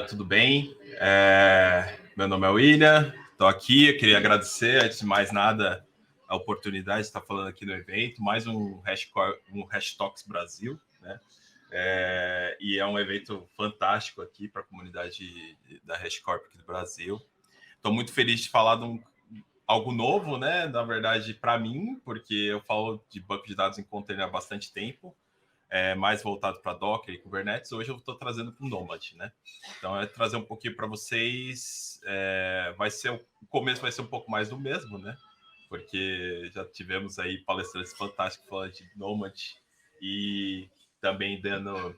Tudo bem? Meu nome é William, estou aqui. Eu queria agradecer, antes de mais nada, a oportunidade de estar falando aqui no evento, mais um Hashtalks Brasil, né? E é um evento fantástico aqui para a comunidade da HashCorp aqui do Brasil. Estou muito feliz de falar de algo novo, né? Na verdade, para mim, porque eu falo de banco de dados em container há bastante tempo. Mais voltado para Docker e Kubernetes. Hoje eu estou trazendo para o Nomad, né? Então, trazer um pouquinho para vocês. O começo vai ser um pouco mais do mesmo, né? Porque já tivemos aí palestrantes fantásticos falando de Nomad e também dando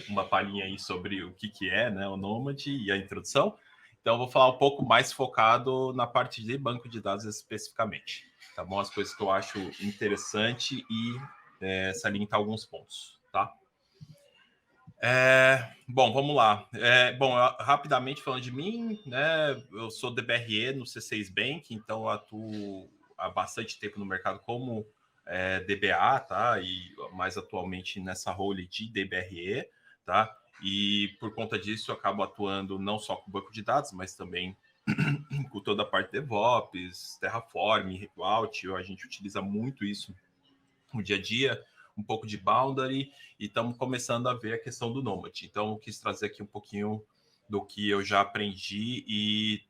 uma palhinha aí sobre o que é, né, o Nomad e a introdução. Então, eu vou falar um pouco mais focado na parte de banco de dados especificamente, tá bom? As coisas que eu acho interessante e salientar alguns pontos, tá? Bom, vamos lá. Rapidamente falando de mim, né? Eu sou DBRE no C6 Bank, então eu atuo há bastante tempo no mercado como DBA, tá? E mais atualmente nessa role de DBRE, tá? E por conta disso eu acabo atuando não só com banco de dados, mas também com toda a parte de DevOps, Terraform, Vault. A gente utiliza muito isso no dia a dia, um pouco de Boundary, e estamos começando a ver a questão do Nomad. Então, eu quis trazer aqui um pouquinho do que eu já aprendi e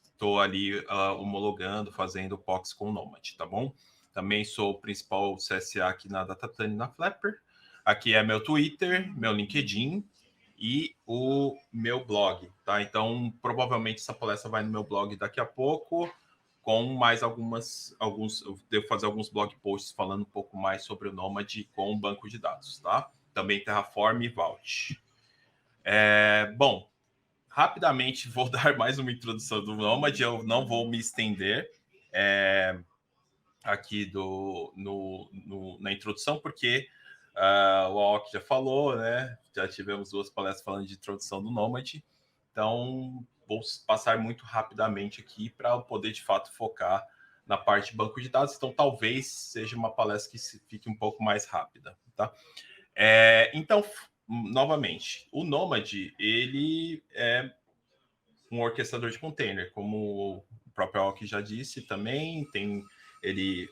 estou ali homologando, fazendo POCs com o Nomad, tá bom? Também sou o principal CSA aqui na Datatane, na Flapper. Aqui é meu Twitter, meu LinkedIn e o meu blog, tá? Então, provavelmente essa palestra vai no meu blog daqui a pouco, com mais eu devo fazer alguns blog posts falando um pouco mais sobre o Nomad com o banco de dados, tá? Também Terraform e Vault. Bom, rapidamente vou dar mais uma introdução do Nomad, eu não vou me estender aqui na introdução, porque o Aok já falou, né? Já tivemos 2 palestras falando de introdução do Nomad, então vou passar muito rapidamente aqui para poder, de fato, focar na parte de banco de dados. Então, talvez seja uma palestra que fique um pouco mais rápida, tá? Então, novamente, o Nomad, ele é um orquestrador de container, como o próprio Aok já disse também, ele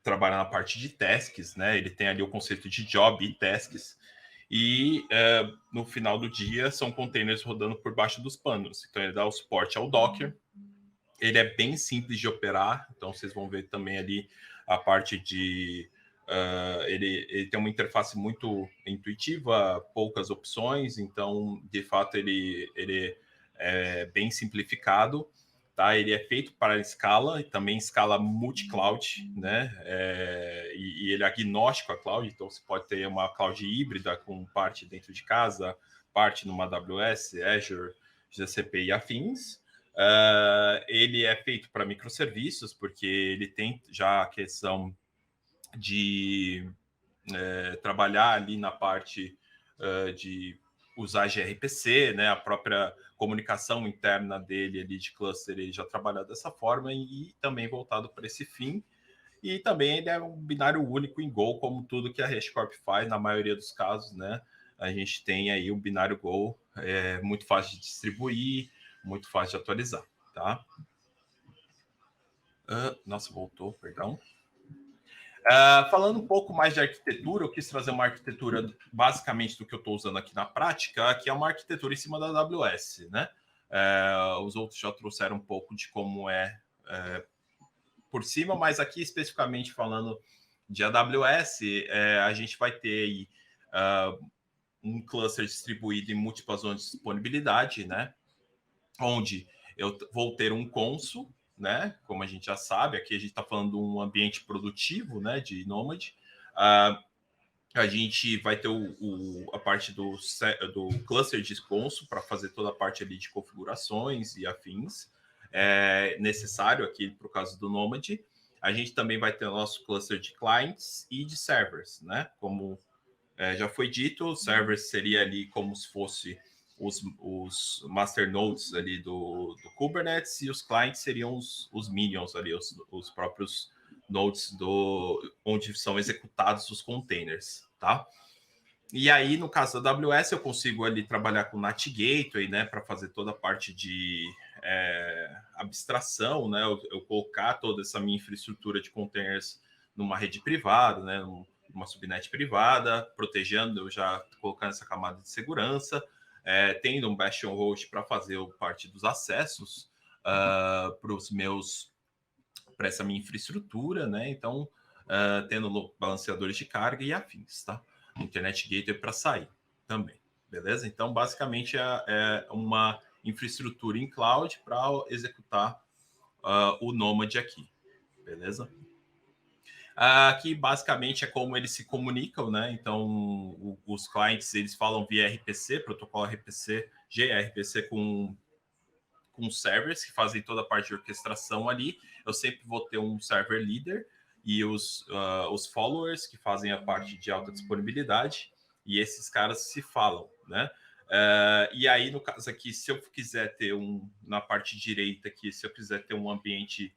trabalha na parte de tasks, né? Ele tem ali o conceito de job e tasks, e no final do dia são containers rodando por baixo dos panos. Então ele dá o suporte ao Docker. Ele é bem simples de operar, então vocês vão ver também ali a parte de ele tem uma interface muito intuitiva, poucas opções, então de fato ele é bem simplificado. Tá? Ele é feito para escala, e também escala multi-cloud, né? E ele é agnóstico a cloud, então você pode ter uma cloud híbrida com parte dentro de casa, parte numa AWS, Azure, GCP e afins. Ele é feito para microserviços, porque ele tem já a questão de trabalhar ali na parte de usar gRPC, né? A própria comunicação interna dele ali de cluster, ele já trabalha dessa forma e também voltado para esse fim. E também ele é um binário único em Go, como tudo que a HashiCorp faz, na maioria dos casos, né? A gente tem aí o binário Go, muito fácil de distribuir, muito fácil de atualizar, tá? Nossa, voltou, perdão. Falando um pouco mais de arquitetura, eu quis trazer uma arquitetura basicamente do que eu estou usando aqui na prática, que é uma arquitetura em cima da AWS, né? Os outros já trouxeram um pouco de como por cima, mas aqui especificamente falando de AWS, a gente vai ter aí um cluster distribuído em múltiplas zonas de disponibilidade, né? Onde eu vou ter um consul, né? Como a gente já sabe, aqui a gente está falando de um ambiente produtivo, né? De Nomad. A gente vai ter a parte do cluster de consul para fazer toda a parte ali de configurações e afins. Necessário aqui para o caso do Nomad. A gente também vai ter o nosso cluster de clients e de servers, né? Como já foi dito, o servers seria ali como se fosse os master nodes ali do Kubernetes, e os clients seriam os minions ali, os próprios nodes onde são executados os containers, tá? E aí, no caso da AWS, eu consigo ali trabalhar com NAT Gateway, né, para fazer toda a parte de abstração, né, eu colocar toda essa minha infraestrutura de containers numa rede privada, né, numa subnet privada, protegendo, eu já colocando essa camada de segurança, tendo um bastion host para fazer parte dos acessos para essa minha infraestrutura, né, então tendo balanceadores de carga e afins, tá? Internet Gateway para sair também, beleza? Então, basicamente, é uma infraestrutura em cloud para executar o Nomad aqui, beleza? Aqui, basicamente, é como eles se comunicam, né? Então, os clientes, eles falam via RPC, protocolo RPC, gRPC com servers que fazem toda a parte de orquestração ali. Eu sempre vou ter um server leader e os followers que fazem a parte de alta disponibilidade, e esses caras se falam, né? E aí, no caso aqui, se eu quiser ter na parte direita aqui, se eu quiser ter um ambiente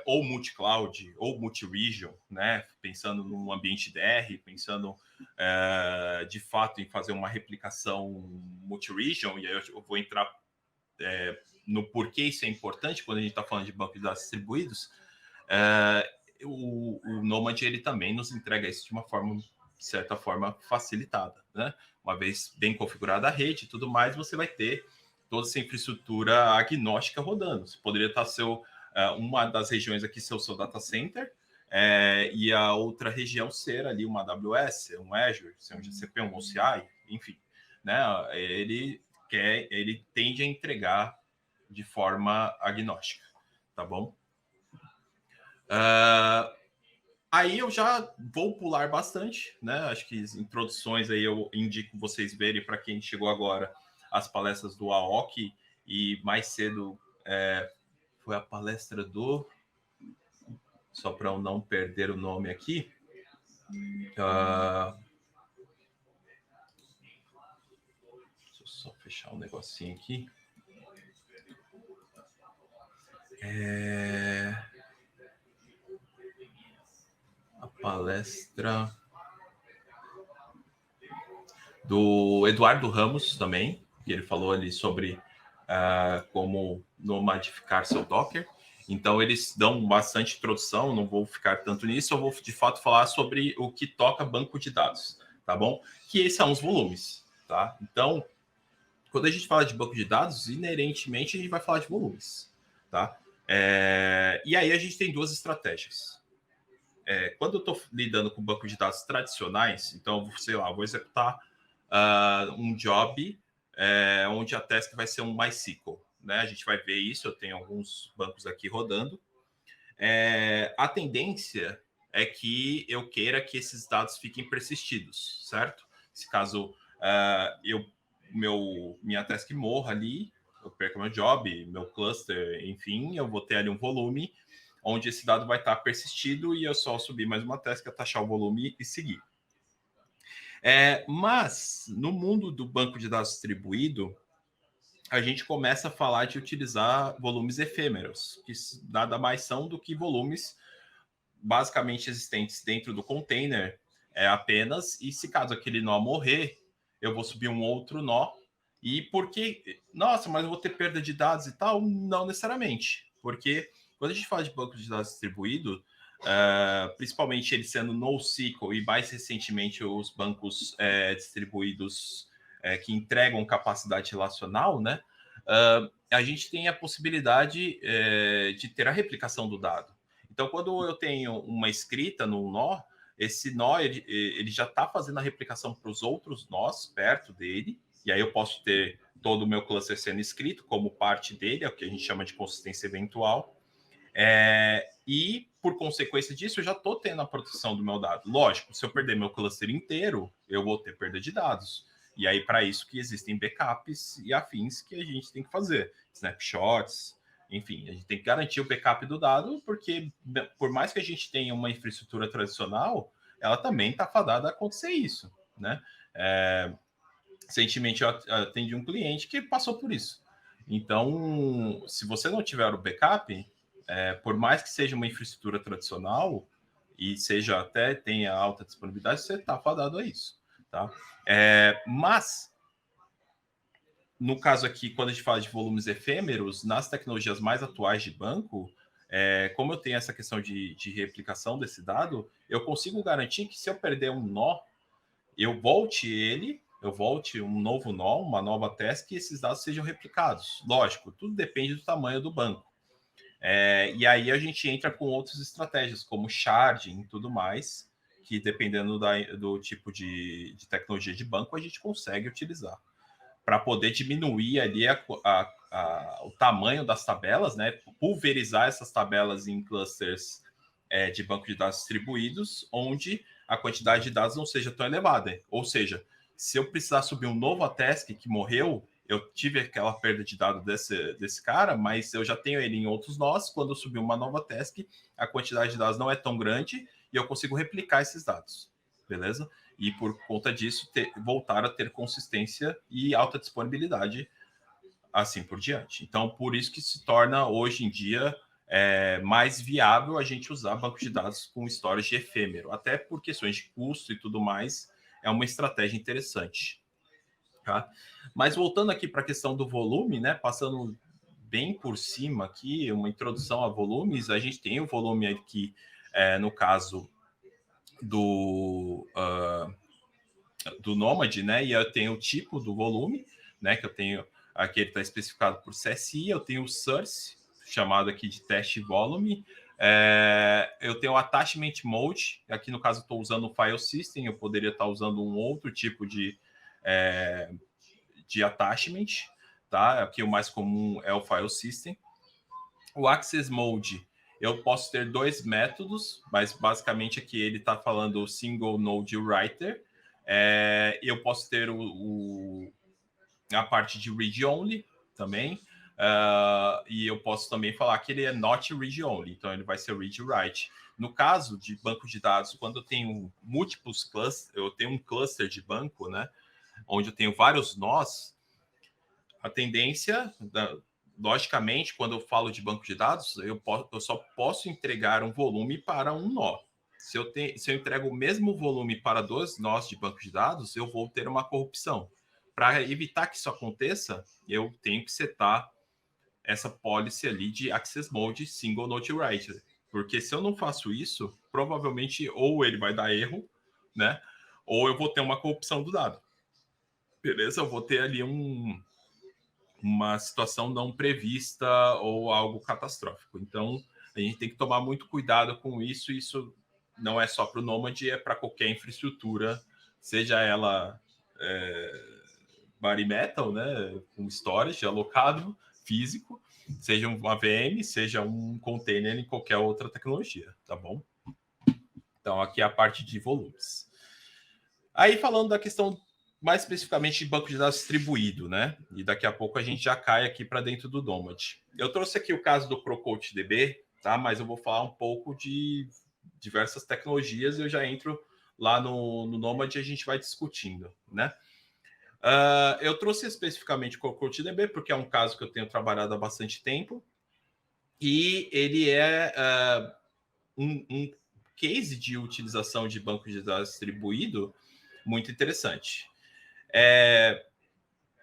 ou multi-cloud ou multi-region, né? Pensando num ambiente DR, pensando de fato em fazer uma replicação multi-region, e aí eu vou entrar no porquê isso é importante quando a gente está falando de banco de dados distribuídos. O Nomad ele também nos entrega isso de uma forma, de certa forma, facilitada, né? Uma vez bem configurada a rede e tudo mais, você vai ter toda essa infraestrutura agnóstica rodando. Você poderia estar uma das regiões aqui ser o seu data center, e a outra região ser ali uma AWS, um Azure, ser um GCP, um OCI, enfim, né? Ele tende a entregar de forma agnóstica, tá bom? Aí eu já vou pular bastante, né? Acho que as introduções aí eu indico vocês verem, para quem chegou agora, as palestras do AOC, e mais cedo foi a palestra do... Só para eu não perder o nome aqui. Deixa eu só fechar um negocinho aqui. A palestra do Eduardo Ramos também, que ele falou ali sobre como nomadificar seu Docker. Então, eles dão bastante introdução, não vou ficar tanto nisso, eu vou, de fato, falar sobre o que toca banco de dados, tá bom? Que são os volumes, tá? Então, quando a gente fala de banco de dados, inerentemente, a gente vai falar de volumes, tá? E aí, a gente tem duas estratégias. Quando eu estou lidando com banco de dados tradicionais, então, sei lá, vou executar um job onde a task vai ser um MySQL, né? A gente vai ver isso, eu tenho alguns bancos aqui rodando. A tendência é que eu queira que esses dados fiquem persistidos, certo? Se caso minha task morra ali, eu perco meu job, meu cluster, enfim, eu vou ter ali um volume onde esse dado vai estar persistido e eu só subir mais uma task, atachar o volume e seguir. Mas, no mundo do banco de dados distribuído, a gente começa a falar de utilizar volumes efêmeros, que nada mais são do que volumes basicamente existentes dentro do container apenas, e se caso aquele nó morrer, eu vou subir um outro nó. E por que? Nossa, mas eu vou ter perda de dados e tal? Não necessariamente, porque quando a gente fala de banco de dados distribuído, principalmente ele sendo NoSQL e mais recentemente os bancos distribuídos que entregam capacidade relacional, né? A gente tem a possibilidade de ter a replicação do dado. Então, quando eu tenho uma escrita num nó, esse nó ele já está fazendo a replicação para os outros nós perto dele, e aí eu posso ter todo o meu cluster sendo escrito como parte dele, é o que a gente chama de consistência eventual. E, por consequência disso, eu já estou tendo a proteção do meu dado. Lógico, se eu perder meu cluster inteiro, eu vou ter perda de dados. E aí, para isso que existem backups e afins que a gente tem que fazer. Snapshots, enfim, a gente tem que garantir o backup do dado, porque por mais que a gente tenha uma infraestrutura tradicional, ela também está fadada a acontecer isso, né? Recentemente eu atendi um cliente que passou por isso. Então, se você não tiver o backup, por mais que seja uma infraestrutura tradicional e seja até tenha alta disponibilidade, você está fadado a isso, tá? Mas, no caso aqui, quando a gente fala de volumes efêmeros, nas tecnologias mais atuais de banco, como eu tenho essa questão de replicação desse dado, eu consigo garantir que se eu perder um nó, eu volte um novo nó, uma nova task, e esses dados sejam replicados. Lógico, tudo depende do tamanho do banco. E aí a gente entra com outras estratégias, como sharding e tudo mais, que dependendo do tipo de tecnologia de banco, a gente consegue utilizar para poder diminuir ali o tamanho das tabelas, né? Pulverizar essas tabelas em clusters de banco de dados distribuídos, onde a quantidade de dados não seja tão elevada. Ou seja, se eu precisar subir um novo task que morreu, eu tive aquela perda de dado desse cara, mas eu já tenho ele em outros nós. Quando eu subir uma nova task, a quantidade de dados não é tão grande e eu consigo replicar esses dados. Beleza? E por conta disso, voltar a ter consistência e alta disponibilidade, assim por diante. Então, por isso que se torna, hoje em dia, mais viável a gente usar banco de dados com storage efêmero. Até por questões de custo e tudo mais, é uma estratégia interessante. Tá? Mas voltando aqui para a questão do volume, né? Passando bem por cima aqui, uma introdução a volumes, a gente tem o volume aqui, no caso do Nomad, né? E eu tenho o tipo do volume, né? Que eu tenho aqui, ele está especificado por CSI, eu tenho o source, chamado aqui de test volume. Eu tenho o attachment mode, aqui no caso estou usando o file system, eu poderia estar usando um outro tipo de attachment, tá? Aqui o mais comum é o file system. O access mode, eu posso ter dois métodos, mas basicamente aqui ele está falando o single node writer. Eu posso ter a parte de read only também, e eu posso também falar que ele é not read only, então ele vai ser read write. No caso de banco de dados, quando eu tenho múltiplos clusters, eu tenho um cluster de banco, né, onde eu tenho vários nós, a tendência, logicamente, quando eu falo de banco de dados, eu só posso entregar um volume para um nó. Se eu entrego o mesmo volume para 2 nós de banco de dados, eu vou ter uma corrupção. Para evitar que isso aconteça, eu tenho que setar essa policy ali de access mode single node writer. Porque se eu não faço isso, provavelmente ou ele vai dar erro, né? Ou eu vou ter uma corrupção do dado. Beleza? Eu vou ter ali uma situação não prevista ou algo catastrófico. Então, a gente tem que tomar muito cuidado com isso. Isso não é só para o Nomad, é para qualquer infraestrutura, seja ela bare metal, né, com storage alocado, físico, seja uma VM, seja um container em qualquer outra tecnologia, tá bom? Então, aqui é a parte de volumes. Aí, falando da questão mais especificamente de banco de dados distribuído, né? E daqui a pouco a gente já cai aqui para dentro do Nomad. Eu trouxe aqui o caso do ProCoachDB, tá? Mas eu vou falar um pouco de diversas tecnologias e eu já entro lá no Nomad e a gente vai discutindo, né? Eu trouxe especificamente o ProCoachDB porque é um caso que eu tenho trabalhado há bastante tempo e ele é um case de utilização de banco de dados distribuído muito interessante.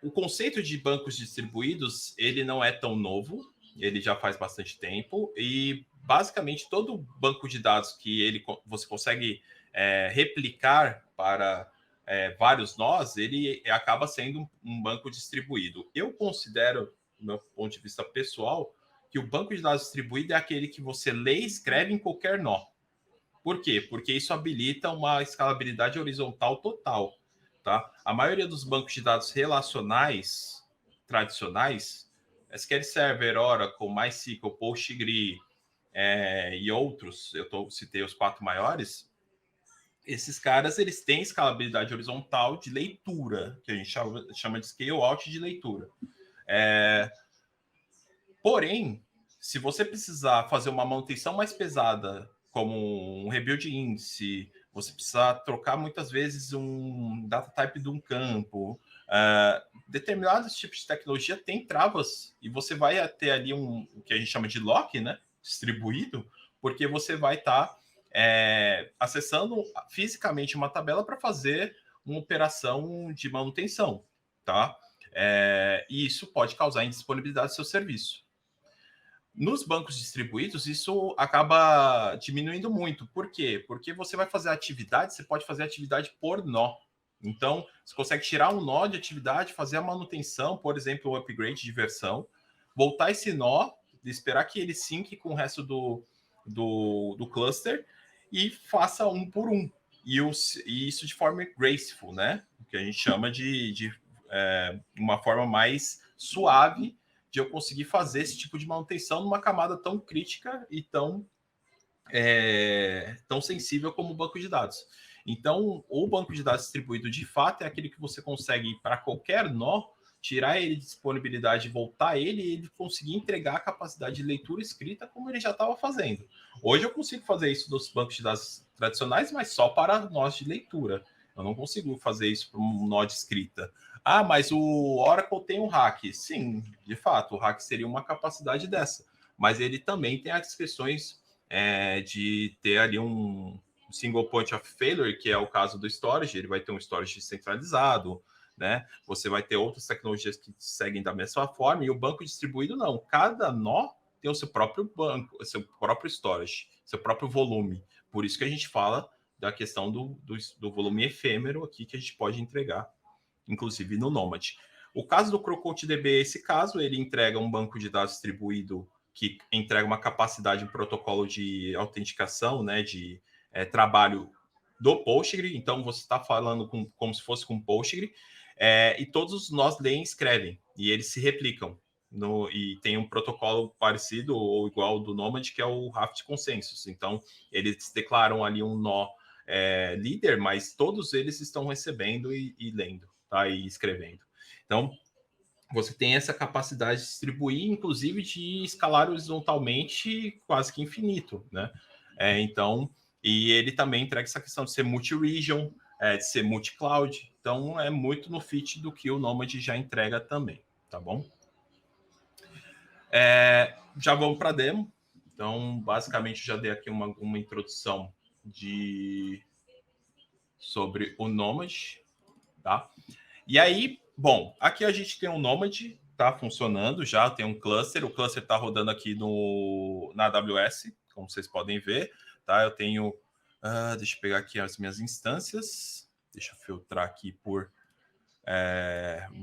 O conceito de bancos distribuídos, ele não é tão novo, ele já faz bastante tempo, e basicamente todo banco de dados que você consegue replicar para vários nós, ele acaba sendo um banco distribuído. Eu considero, do meu ponto de vista pessoal, que o banco de dados distribuído é aquele que você lê e escreve em qualquer nó. Por quê? Porque isso habilita uma escalabilidade horizontal total. Tá? A maioria dos bancos de dados relacionais tradicionais, SQL Server, Oracle, MySQL, PostgreSQL e outros, citei os 4 maiores, esses caras eles têm escalabilidade horizontal de leitura, que a gente chama de scale out de leitura. Porém, se você precisar fazer uma manutenção mais pesada, como um rebuild índice, você precisa trocar muitas vezes um data type de um campo. Determinados tipos de tecnologia têm travas e você vai ter ali o que a gente chama de lock, né, distribuído, porque você vai estar acessando fisicamente uma tabela para fazer uma operação de manutenção, tá? E isso pode causar indisponibilidade do seu serviço. Nos bancos distribuídos, isso acaba diminuindo muito. Por quê? Porque você vai fazer atividade, você pode fazer atividade por nó. Então, você consegue tirar um nó de atividade, fazer a manutenção, por exemplo, o upgrade de versão, voltar esse nó, esperar que ele sync com o resto do cluster e faça um por um. E isso de forma graceful, né? O que a gente chama de uma forma mais suave de eu conseguir fazer esse tipo de manutenção numa camada tão crítica e tão sensível como o banco de dados. Então, o banco de dados distribuído, de fato, é aquele que você consegue, para qualquer nó, tirar ele de disponibilidade, voltar ele e ele conseguir entregar a capacidade de leitura escrita como ele já estava fazendo. Hoje eu consigo fazer isso nos bancos de dados tradicionais, mas só para nós de leitura. Eu não consigo fazer isso para um nó de escrita. Ah, mas o Oracle tem um hack. Sim, de fato, o hack seria uma capacidade dessa. Mas ele também tem as questões de ter ali um single point of failure, que é o caso do storage. Ele vai ter um storage centralizado, né? Você vai ter outras tecnologias que seguem da mesma forma, e o banco distribuído não. Cada nó tem o seu próprio banco, o seu próprio storage, seu próprio volume. Por isso que a gente fala da questão do volume efêmero aqui que a gente pode entregar, inclusive no Nomad. O caso do CrocodileDB é esse caso, ele entrega um banco de dados distribuído que entrega uma capacidade, um protocolo de autenticação, né, de trabalho do Postgre. Então, você está falando como se fosse com Postgre, e todos os nós leem e escrevem, e eles se replicam. E tem um protocolo parecido ou igual ao do Nomad, que é o Raft Consensus. Então, eles declaram ali um nó líder, mas todos eles estão recebendo e lendo, tá? E escrevendo. Então, você tem essa capacidade de distribuir, inclusive de escalar horizontalmente quase que infinito, né? Então, e ele também entrega essa questão de ser multi-region, de ser multi-cloud. Então, é muito no fit do que o Nomad já entrega também, tá bom? Já vamos para a demo. Então, basicamente, já dei aqui uma introdução sobre o Nomad, tá? E aí, bom, aqui a gente tem um Nomad, tá funcionando já, tem um cluster, o cluster está rodando aqui na AWS, como vocês podem ver, tá? Eu tenho, deixa eu pegar aqui as minhas instâncias, deixa eu filtrar aqui por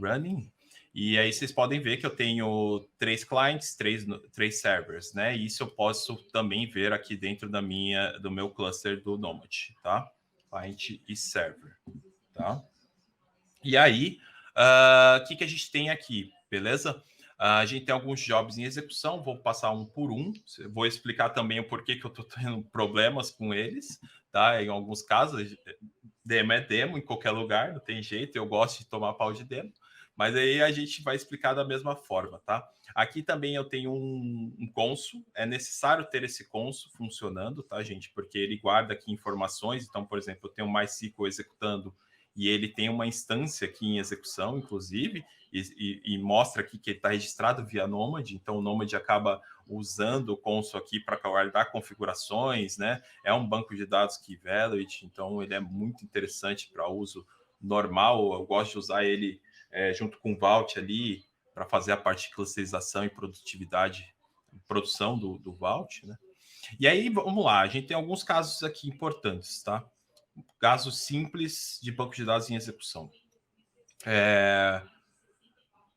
running, e aí vocês podem ver que eu tenho 3 clients, 3 servers, né? E isso eu posso também ver aqui dentro do meu cluster do Nomad, tá? Client e server, tá? E aí, o que a gente tem aqui, beleza? A gente tem alguns jobs em execução, vou passar um por um, vou explicar também o porquê que eu estou tendo problemas com eles, tá? Em alguns casos, demo é demo em qualquer lugar, não tem jeito, eu gosto de tomar pau de demo, mas aí a gente vai explicar da mesma forma, tá? Aqui também eu tenho um consul, é necessário ter esse consul funcionando, tá, gente? Porque ele guarda aqui informações, então, por exemplo, eu tenho um MySQL executando e ele tem uma instância aqui em execução, inclusive, e mostra aqui que ele está registrado via Nomad, então o Nomad acaba usando o console aqui para guardar configurações, né? É um banco de dados que evaluate, então ele é muito interessante para uso normal. Eu gosto de usar ele junto com o Vault ali para fazer a parte de clusterização e produtividade, produção do Vault, né? E aí, vamos lá, a gente tem alguns casos aqui importantes, tá? Casos simples de banco de dados em execução.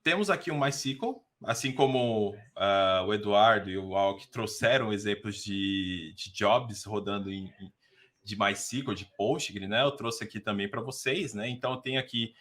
Temos aqui um MySQL, assim como o Eduardo e o Alck trouxeram exemplos de jobs rodando de MySQL, de Postgre, né? Eu trouxe aqui também para vocês, né? Então, eu tenho aqui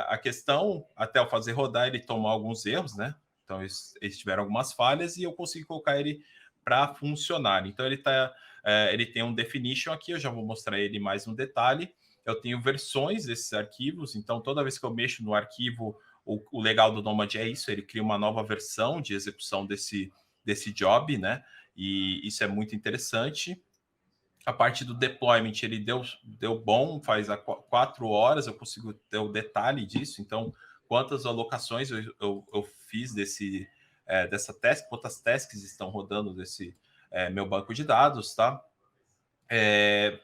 a questão, até eu fazer rodar, ele tomou alguns erros, né? Então, eles tiveram algumas falhas e eu consigo colocar ele para funcionar. Então, ele tem um definition aqui, eu já vou mostrar ele mais no detalhe. Eu tenho versões desses arquivos, então toda vez que eu mexo no arquivo, o legal do Nomad é isso, ele cria uma nova versão de execução desse job, né? E isso é muito interessante. A parte do deployment, ele deu bom, faz 4 horas, eu consigo ter o detalhe disso, então quantas alocações eu fiz dessa task, quantas tasks estão rodando desse meu banco de dados, tá?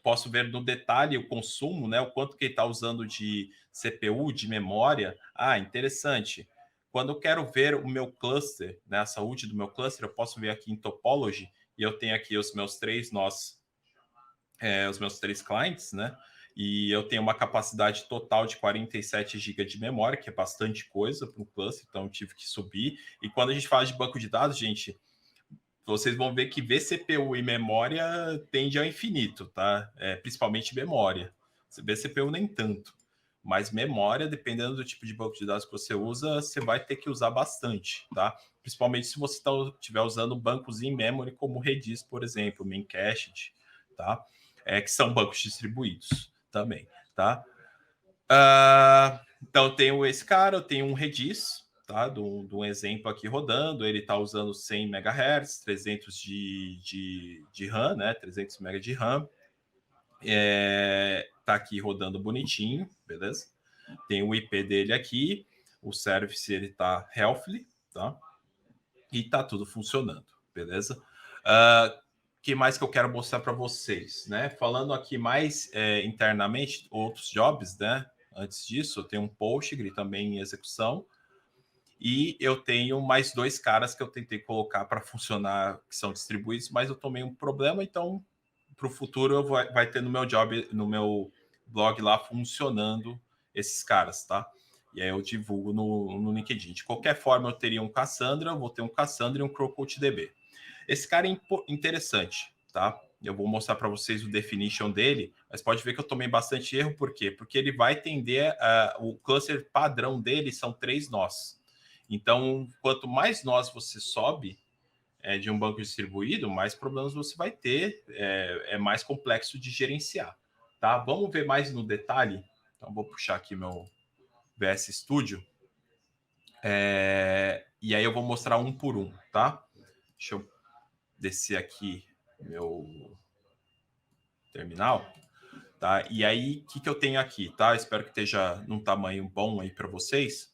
Posso ver no detalhe o consumo, né? O quanto que ele está usando de CPU, de memória. Ah, interessante. Quando eu quero ver o meu cluster, né, a saúde do meu cluster, eu posso ver aqui em Topology e eu tenho aqui os meus três nós, os meus três clientes, né? E eu tenho uma capacidade total de 47 GB de memória, que é bastante coisa para um cluster, então eu tive que subir. E quando a gente fala de banco de dados, gente, vocês vão ver que vCPU e memória tende ao infinito, tá? Principalmente memória. vCPU nem tanto. Mas memória, dependendo do tipo de banco de dados que você usa, você vai ter que usar bastante, tá? Principalmente se você estiver usando bancos in memory, como Redis, por exemplo, Memcached, tá? Que são bancos distribuídos também, tá? Então, eu tenho esse cara, eu tenho um Redis, tá? De um exemplo aqui rodando, ele está usando 100 MHz, 300 de RAM, né? 300 MB de RAM. Tá aqui rodando bonitinho, beleza? Tem o IP dele aqui, o service ele tá healthy, tá? E tá tudo funcionando, beleza? Que mais que eu quero mostrar para vocês, né? Falando aqui mais internamente, outros jobs, né? Antes disso, eu tenho um Postgre também em execução e eu tenho mais dois caras que eu tentei colocar para funcionar, que são distribuídos, mas eu tomei um problema, então para o futuro vai ter no meu job, no meu blog lá funcionando esses caras, tá? E aí eu divulgo no LinkedIn. De qualquer forma, eu teria um Cassandra, eu vou ter um Cassandra e um CrowdCoachDB. Esse cara é interessante, tá? Eu vou mostrar para vocês o definition dele, mas pode ver que eu tomei bastante erro, por quê? Porque ele vai tender o cluster padrão dele são 3 nós. Então, quanto mais nós você sobe de um banco distribuído, mais problemas você vai ter, é mais complexo de gerenciar, tá? Vamos ver mais no detalhe. Então, vou puxar aqui meu VS Studio. E aí eu vou mostrar um por um, tá? Deixa eu descer aqui meu terminal, tá? E aí, o que eu tenho aqui, tá? Espero que esteja num tamanho bom aí para vocês.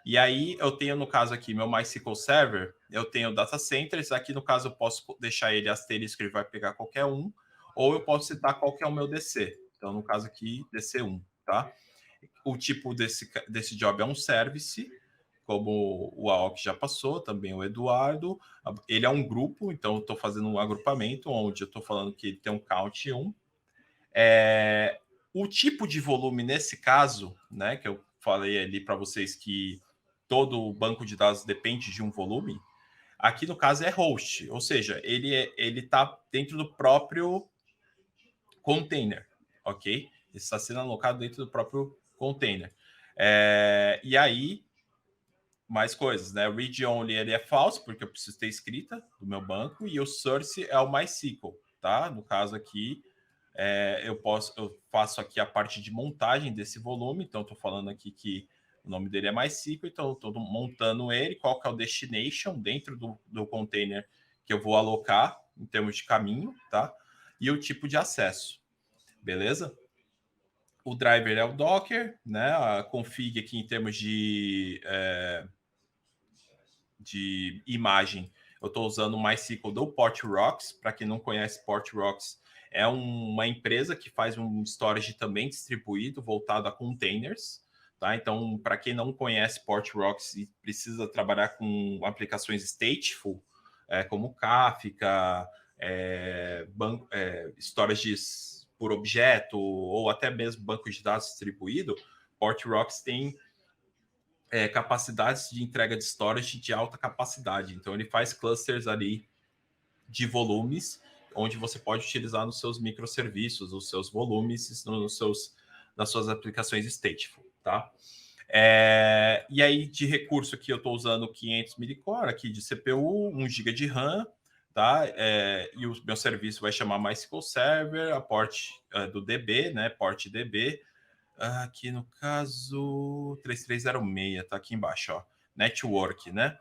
E aí, eu tenho, no caso aqui, meu MySQL Server, eu tenho data centers. Aqui, no caso, eu posso deixar ele asterisco, ele vai pegar qualquer um, ou eu posso citar qual que é o meu DC. Então, no caso aqui, DC1, tá? O tipo desse job é um service, como o AOC já passou, também o Eduardo. Ele é um grupo, então eu estou fazendo um agrupamento, onde eu estou falando que ele tem um count 1. O tipo de volume nesse caso, né, que eu falei ali para vocês que todo banco de dados depende de um volume, aqui no caso é host, ou seja, ele está dentro do próprio container, ok? Ele está sendo alocado dentro do próprio container. E aí, mais coisas, né? Read only ele é falso, porque eu preciso ter escrita do meu banco, e o source é o MySQL, tá? No caso aqui, eu faço aqui a parte de montagem desse volume, então estou falando aqui que o nome dele é MySQL, então estou montando ele, qual que é o destination dentro do container que eu vou alocar em termos de caminho, tá? E o tipo de acesso, beleza? O driver é o Docker, né? A config aqui em termos de imagem, eu estou usando o MySQL do Portrox. Para quem não conhece, Portrox é uma empresa que faz um storage também distribuído, voltado a containers. Tá? Então, para quem não conhece Portrox e precisa trabalhar com aplicações stateful, como Kafka, storages por objeto, ou até mesmo banco de dados distribuído, Portrox tem capacidades de entrega de storage de alta capacidade. Então, ele faz clusters ali de volumes, onde você pode utilizar nos seus microserviços, os seus volumes, nas suas aplicações stateful, tá? E aí, de recurso aqui, eu estou usando 500 mCore aqui de CPU, 1 GB de RAM, tá? E o meu serviço vai chamar MySQL Server, a port do DB, né? Port DB. Aqui no caso, 3306, tá aqui embaixo, ó. Network, né?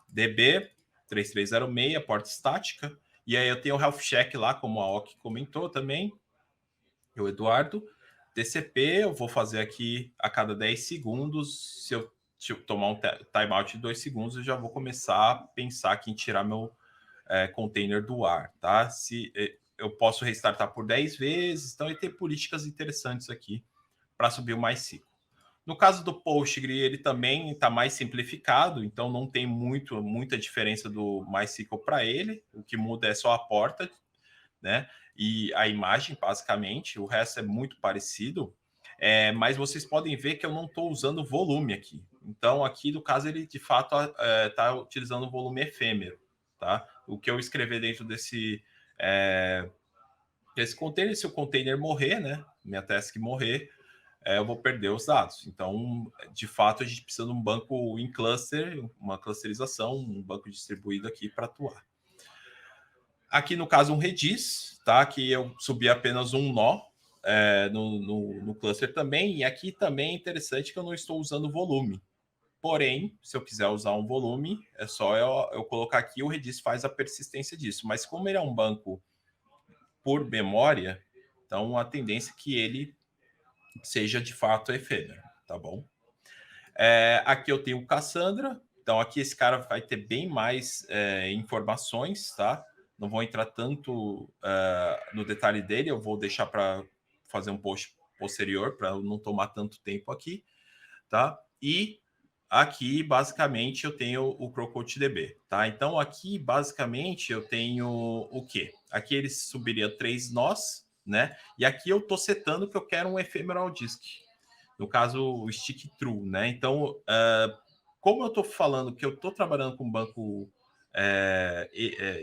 DB 3306, porta estática. E aí eu tenho o Health Check lá, como a OK comentou também, o Eduardo. TCP, eu vou fazer aqui a cada 10 segundos. Se eu tomar um timeout de 2 segundos, eu já vou começar a pensar aqui em tirar meu container do ar, tá? eu posso restartar por 10 vezes. Então, ele tem políticas interessantes aqui para subir o MySQL. No caso do Postgre, ele também está mais simplificado, então não tem muita diferença do MySQL para ele. O que muda é só a porta, né? E a imagem, basicamente. O resto é muito parecido. Mas vocês podem ver que eu não estou usando volume aqui. Então, aqui, no caso, ele de fato está utilizando o volume efêmero. Tá? O que eu escrever dentro desse container, se o container morrer, né? Minha task morrer, eu vou perder os dados. Então, de fato, a gente precisa de um banco em cluster, uma clusterização, um banco distribuído aqui para atuar. Aqui, no caso, um Redis, tá? Que eu subi apenas um nó no cluster também. E aqui também é interessante que eu não estou usando volume. Porém, se eu quiser usar um volume, é só eu colocar aqui, o Redis faz a persistência disso. Mas como ele é um banco por memória, então a tendência é que ele seja de fato efêmero, tá bom? Aqui eu tenho o Cassandra, então aqui esse cara vai ter bem mais informações, tá? Não vou entrar tanto no detalhe dele, eu vou deixar para fazer um post posterior, para não tomar tanto tempo aqui, tá? E aqui, basicamente, eu tenho o CrowdCoachDB, tá? Então, aqui, basicamente, eu tenho o quê? Aqui ele subiria 3 nós, né? E aqui eu tô setando que eu quero um ephemeral disk. No caso, o stick true, né? Então, como eu tô falando que eu tô trabalhando com banco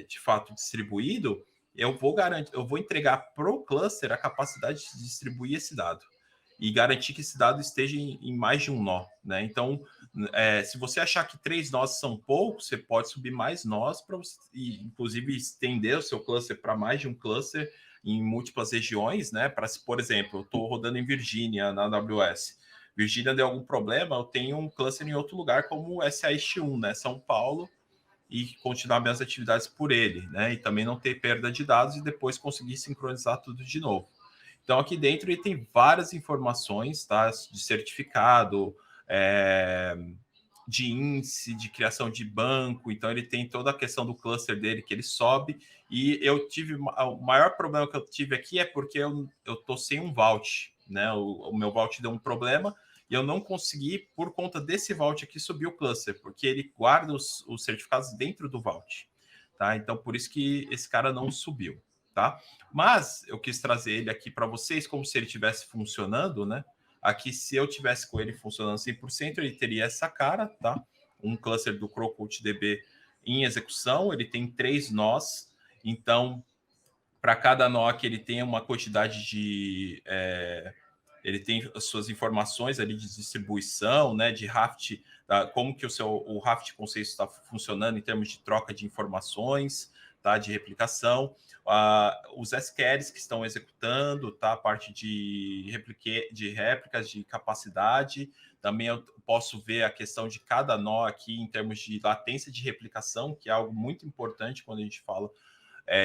de fato distribuído, eu vou entregar pro cluster a capacidade de distribuir esse dado e garantir que esse dado esteja em mais de um nó, né? Então, se você achar que 3 nós são poucos, você pode subir mais nós para você, inclusive, estender o seu cluster para mais de um cluster em múltiplas regiões, né? Para, por exemplo, eu estou rodando em Virgínia na AWS. Virgínia deu algum problema, eu tenho um cluster em outro lugar, como o SAST1, né? São Paulo, e continuar minhas atividades por ele, né? E também não ter perda de dados e depois conseguir sincronizar tudo de novo. Então, aqui dentro ele tem várias informações, tá? De certificado, de índice, de criação de banco. Então, ele tem toda a questão do cluster dele que ele sobe. E eu tive o maior problema que eu tive aqui é porque eu tô sem um vault, né? O meu vault deu um problema e eu não consegui, por conta desse vault aqui, subir o cluster, porque ele guarda os certificados dentro do vault, tá? Então, por isso que esse cara não subiu, tá? Mas eu quis trazer ele aqui para vocês como se ele estivesse funcionando, né? Aqui, se eu tivesse com ele funcionando 100%, ele teria essa cara, tá? Um cluster do CrowdCoachDB em execução, ele tem 3 nós, então, para cada nó aqui, ele tem uma quantidade de... ele tem as suas informações ali de distribuição, né, de Raft, como que o Raft conceito está funcionando em termos de troca de informações, tá, de replicação, os SQLs que estão executando, tá, a parte de réplicas de capacidade. Também eu posso ver a questão de cada nó aqui em termos de latência de replicação, que é algo muito importante quando a gente fala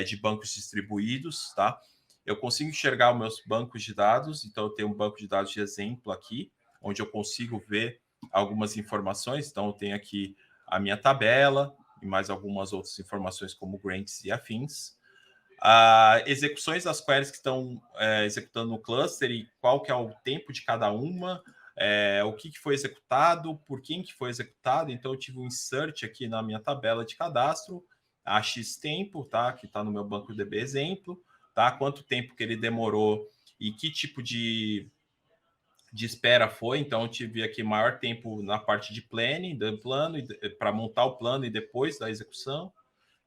de bancos distribuídos, tá? Eu consigo enxergar os meus bancos de dados, então eu tenho um banco de dados de exemplo aqui, onde eu consigo ver algumas informações. Então, eu tenho aqui a minha tabela e mais algumas outras informações como grants e afins. Execuções das queries que estão executando no cluster e qual que é o tempo de cada uma, o que foi executado, por quem que foi executado. Então, eu tive um insert aqui na minha tabela de cadastro, a X tempo, tá? Que está no meu banco DB exemplo, tá? Quanto tempo que ele demorou e que tipo de espera foi. Então, eu tive aqui maior tempo na parte de planning, do plano, para montar o plano e depois da execução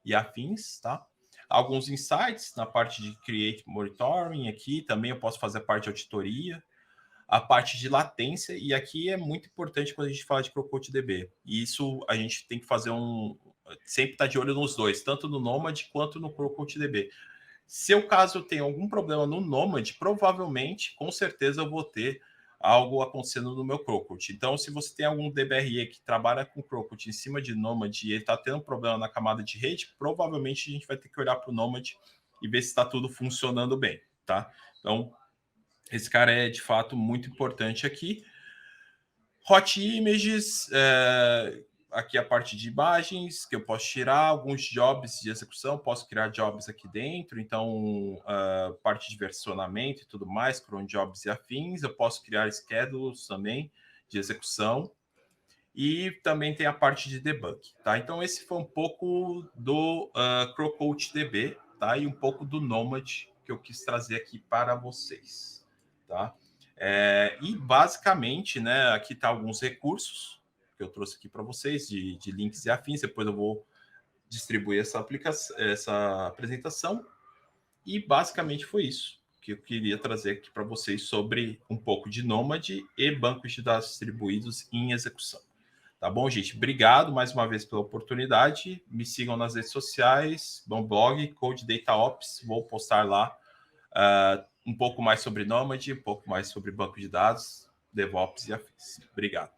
e afins, tá? Alguns insights na parte de Create Monitoring aqui, também eu posso fazer a parte de auditoria, a parte de latência, e aqui é muito importante quando a gente fala de CrowdCoachDB. E isso a gente tem que fazer sempre estar de olho nos dois, tanto no Nomad quanto no CrowdCoachDB. Se eu caso tenha algum problema no Nomad, provavelmente, com certeza, eu vou ter algo acontecendo no meu Crowdcoach. Então, se você tem algum DBRE que trabalha com Crowdcoach em cima de Nomad e ele está tendo um problema na camada de rede, provavelmente a gente vai ter que olhar para o Nomad e ver se está tudo funcionando bem, tá? Então, esse cara é, de fato, muito importante aqui. Hot Images, aqui a parte de imagens, que eu posso tirar alguns jobs de execução, posso criar jobs aqui dentro, então, parte de versionamento e tudo mais, cron jobs e afins, eu posso criar schedules também de execução, e também tem a parte de debug, tá? Então, esse foi um pouco do Crowcoach DB, tá? E um pouco do Nomad que eu quis trazer aqui para vocês, tá? E basicamente, né, aqui tá alguns recursos que eu trouxe aqui para vocês de links e afins. Depois eu vou distribuir essa apresentação. E basicamente foi isso que eu queria trazer aqui para vocês sobre um pouco de Nomad e bancos de dados distribuídos em execução. Tá bom, gente? Obrigado mais uma vez pela oportunidade. Me sigam nas redes sociais, bom blog, Code Data Ops. Vou postar lá um pouco mais sobre Nomad, um pouco mais sobre banco de dados, DevOps e afins. Obrigado.